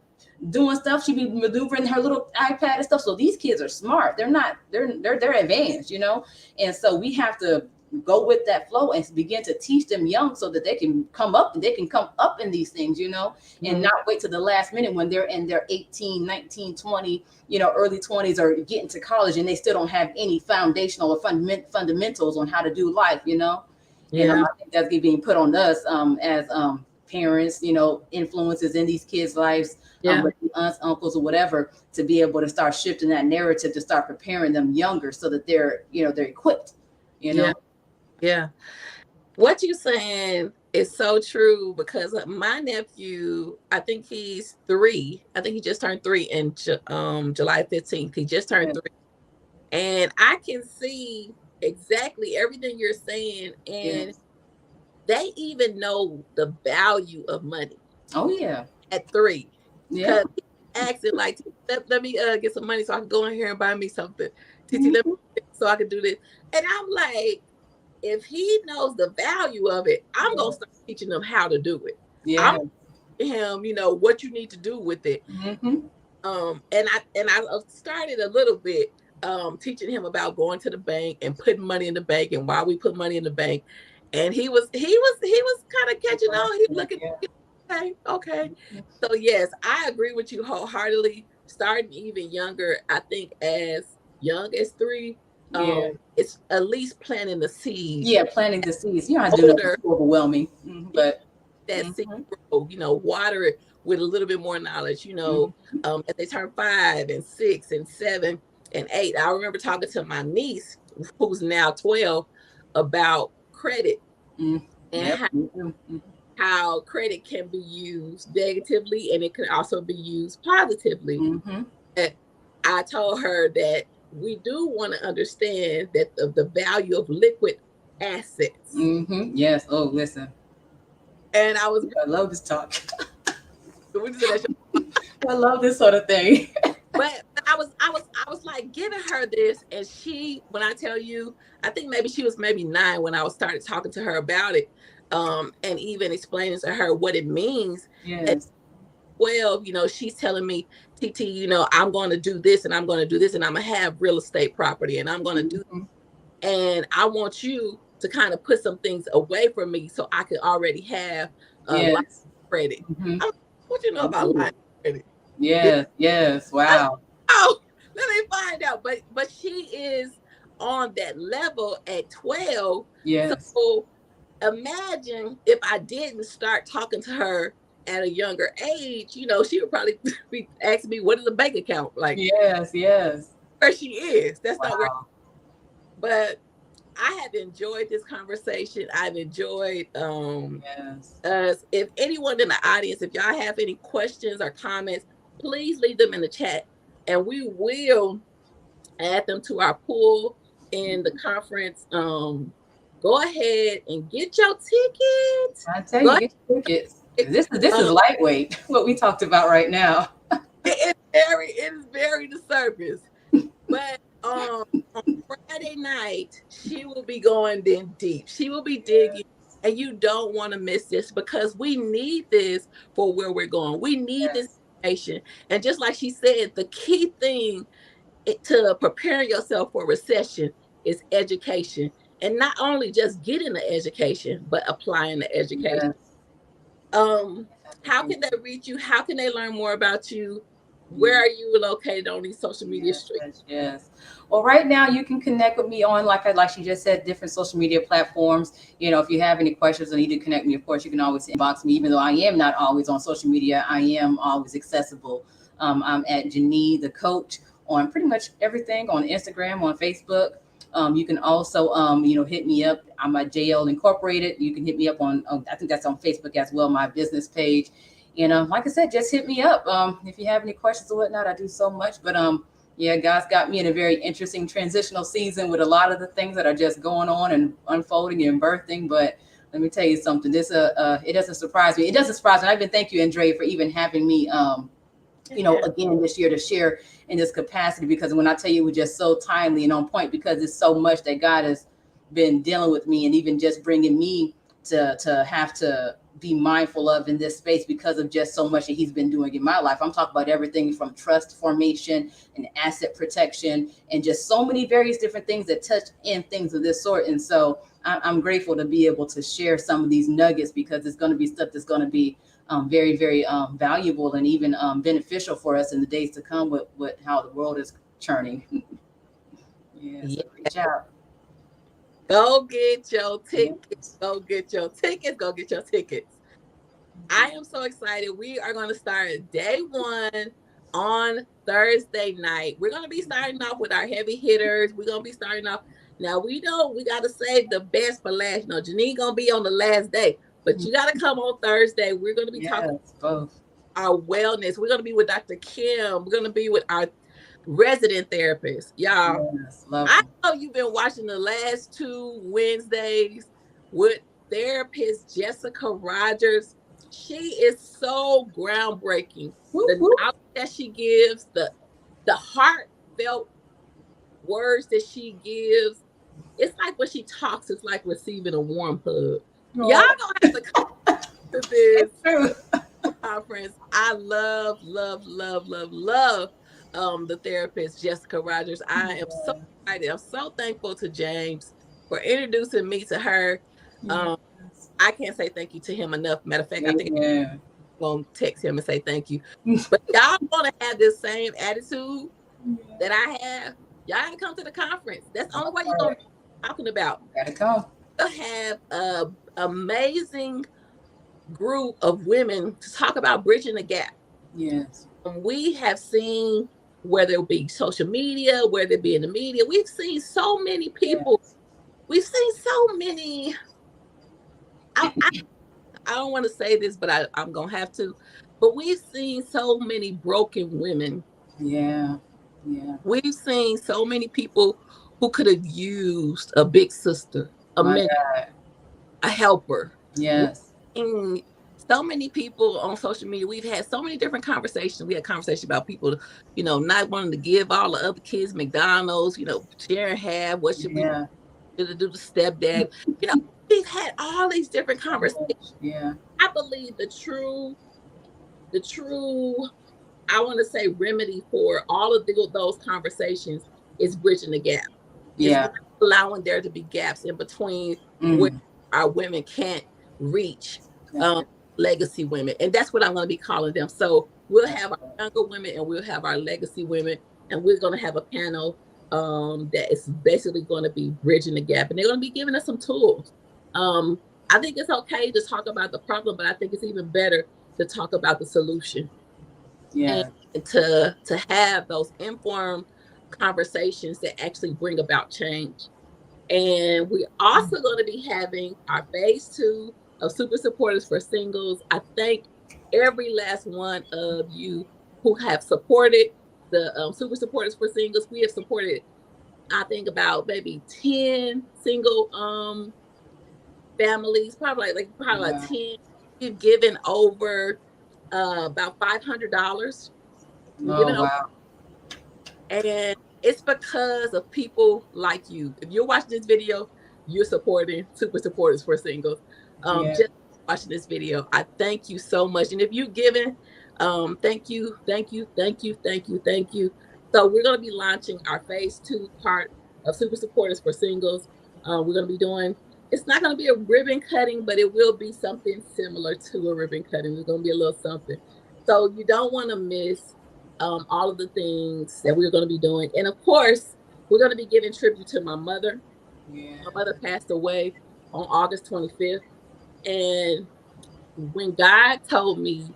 doing stuff. She be maneuvering her little iPad and stuff. So these kids are smart. They're not. They're advanced, you know. And so we have to go with that flow and begin to teach them young, so that they can come up in these things, you know, and not wait to the last minute when they're in their 18, 19, 20, you know, early 20s, or getting to college, and they still don't have any foundational or fundamentals on how to do life, you know. And I think that's being put on us as parents, you know, influences in these kids' lives, aunts, uncles, or whatever, to be able to start shifting that narrative, to start preparing them younger, so that they're equipped, you know. Yeah. What you saying is so true, because my nephew, I think he's 3. I think he just turned 3 in July 15th. He just turned 3. And I can see exactly everything you're saying. And they even know the value of money. Oh, yeah. At 3. Yeah. Because asking like, let me get some money so I can go in here and buy me something. Titi, let me, so I can do this. And I'm like, if he knows the value of it, I'm going to start teaching him how to do it. Yeah. I'm him, you know, what you need to do with it. And I started a little bit teaching him about going to the bank and putting money in the bank, and why we put money in the bank. And he was kind of catching on. He was looking, okay. So yes, I agree with you wholeheartedly. Starting even younger, I think as young as 3, it's at least planting the seeds. Yeah, planting the seeds. You don't have to do nothing overwhelming, but that seed grow, you know, water it with a little bit more knowledge, you know, as they turn 5 and 6 and 7 and 8. I remember talking to my niece, who's now 12, about credit and how credit can be used negatively, and it can also be used positively. And I told her that we do want to understand that the value of liquid assets. Yes. Oh, listen. And I love this talk. I love this sort of thing. But I was like giving her this, and she, when I tell you, I think maybe she was maybe 9 when I started talking to her about it, and even explaining to her what it means. At 12, you know, she's telling me, TT, you know, I'm going to do this, and I'm going to do this, and I'm going to have real estate property, and I'm going to do this. And I want you to kind of put some things away from me, so I could already have line of credit. What you know about line of credit? Yes. Wow. Oh, let me find out. But she is on that level at 12. Yes. So imagine if I didn't start talking to her at a younger age, you know, she would probably be asking me, what is a bank account? Like, yes. Where she is. That's not where. But I have enjoyed this conversation. I've enjoyed us. If anyone in the audience, if y'all have any questions or comments, please leave them in the chat, and we will add them to our pool in the conference. Go ahead and get your tickets. I tell you, get your tickets. This is lightweight. What we talked about right now. It is very the surface. But on Friday night, she will be going in deep. She will be digging, and you don't want to miss this, because we need this for where we're going. We need this information. And just like she said, the key thing to preparing yourself for recession is education. And not only just getting the education, but applying the education. How can they reach you? How can they learn more about you? Where are you located on these social media streets? Yes. Well, right now you can connect with me on, like she just said, different social media platforms. You know, if you have any questions or need to connect me, of course, you can always inbox me. Even though I am not always on social media, I am always accessible. I'm at Janine the Coach on pretty much everything, on Instagram, on Facebook. You can also, hit me up. I'm at JL Incorporated. You can hit me up on, I think that's on Facebook as well, my business page. Like I said, just hit me up if you have any questions or whatnot. I do so much, but Yeah, God's got me in a very interesting transitional season with a lot of the things that are just going on and unfolding and birthing. But let me tell you something. This it doesn't surprise me. It doesn't surprise me. I've been thank you, Andre, for even having me again this year to share in this capacity, because when I tell you, it was just so timely and on point, because it's so much that God has been dealing with me and even just bringing me to have to be mindful of in this space, because of just so much that he's been doing in my life. I'm talking about everything from trust formation and asset protection and just so many various different things that touch in things of this sort. And so I'm grateful to be able to share some of these nuggets, because it's going to be stuff that's going to be very, very valuable and even beneficial for us in the days to come with how the world is churning. Yeah, so Yeah. reach out. Go get your tickets. Yes. Go get your tickets. Go get your tickets. I am so excited. We are going to start day one on Thursday night. We're going to be starting off with our heavy hitters. We're going to be starting off. Now, we know we got to save the best for last. You know, Janine going to be on the last day, but you got to come on Thursday. We're going to be talking Yes, both. our wellness. We're going to be with Dr. Kim. We're going to be with our resident therapist. Y'all, Yes, love I them. know you've been watching the last 2 Wednesdays with therapist Jessica Rogers. She is so groundbreaking. Whoop, The whoop. knowledge that she gives, the heartfelt words that she gives, it's like when she talks, it's like receiving a warm hug. Y'all Oh, gonna have to come to this it's true. conference. I love, love, love, love, love the therapist Jessica Rogers. I am so Yeah. excited. I'm so thankful to James for introducing me to her. Um, Yes. I can't say thank you to him enough. Matter of fact, I think Amen. I'm gonna text him and say thank you. But y'all want to have this same attitude that I have. Y'all gotta come to the conference. That's the only way you're All gonna right. be talking about. Gotta come. We'll have a amazing group of women to talk about bridging the gap. Yes. We have seen, whether it be social media, whether it be in the media, we've seen so many people. Yes. We've seen so many. I don't want to say this, but I'm gonna have to. But we've seen so many broken women. Yeah. Yeah. We've seen so many people who could have used a big sister, a My mentor, God. a helper. We've Yes. seen so many people on social media. We've had so many different conversations. We had conversations about people, not wanting to give all the other kids McDonald's, sharing half. What should we Yeah. do to do the stepdad? You know, we've had all these different So conversations. much. Yeah. I believe the true, I want to say remedy for all of those conversations is bridging the gap. It's Yeah. not allowing there to be gaps in between where Mm. our women can't reach That's um, it. legacy women. And that's what I'm going to be calling them. So we'll That's have our it. younger women and we'll have our legacy women. And we're going to have a panel that is basically going to be bridging the gap. And they're going to be giving us some tools. Um, I think it's okay to talk about the problem, but I think it's even better to talk about the solution and Yeah. to have those informed conversations that actually bring about change. And we're also going to be having our phase 2 of Super Supporters for Singles. I thank every last one of you who have supported the Super Supporters for Singles. We have supported, I think, about maybe 10 single families, probably like Wow. 10. We've given over about $500. We've Oh, given over, wow. and it's because of people like you. If you're watching this video, you're supporting Super Supporters for Singles. Yeah. Just watching this video, I thank you so much. And if you're giving, thank you, thank you, thank you, thank you, thank you. So we're going to be launching our phase 2 part of Super Supporters for Singles. We're going to be doing. It's not going to be a ribbon cutting, but it will be something similar to a ribbon cutting. It's going to be a little something. So you don't want to miss all of the things that we're going to be doing. And of course, we're going to be giving tribute to my mother. Yeah. My mother passed away on August 25th. And when God told me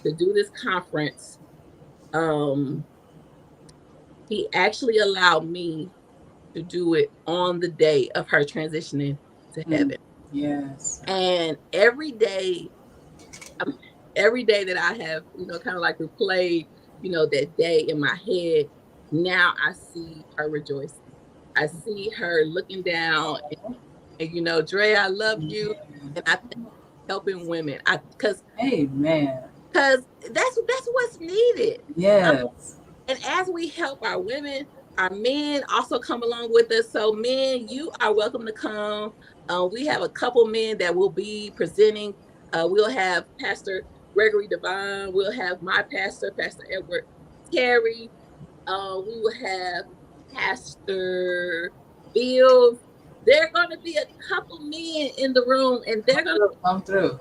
to do this conference, um, He actually allowed me to do it on the day of her transitioning to Mm. heaven. Yes. And um, every day that I have, kind of like replayed, that day in my head, now I see her rejoicing. I see her looking down and you know, Dre, I love you. And I think helping women. Amen. Because that's what's needed. Um, Yes. and as we help our women, our men also come along with us. So men, you are welcome to come. We have a couple men that will be presenting. We'll have Pastor Gregory Devine. We'll have my pastor, Pastor Edward Terry. We will have Pastor Bills. There are going to be a couple men in the room, and Come through.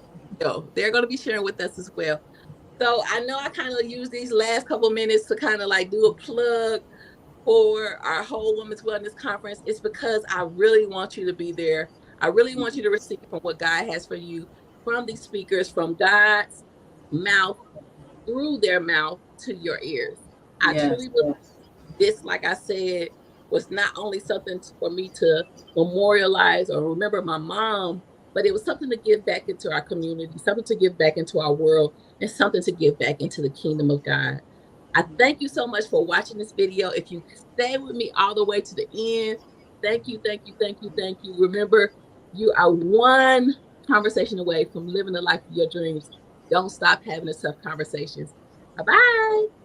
they're going to be sharing with us as well. So I know I kind of use these last couple minutes to kind of like do a plug for our whole Women's Wellness Conference. It's because I really want you to be there. I really want you to receive from what God has for you from these speakers, from God's mouth through their mouth to your ears. I Yes. truly believe Yes. this, like I said, was not only something for me to memorialize or remember my mom, but it was something to give back into our community, something to give back into our world, and something to give back into the kingdom of God. I thank you so much for watching this video. If you stay with me all the way to the end, thank you, thank you, thank you, thank you. Remember, you are one conversation away from living the life of your dreams. Don't stop having the tough conversations. Bye bye.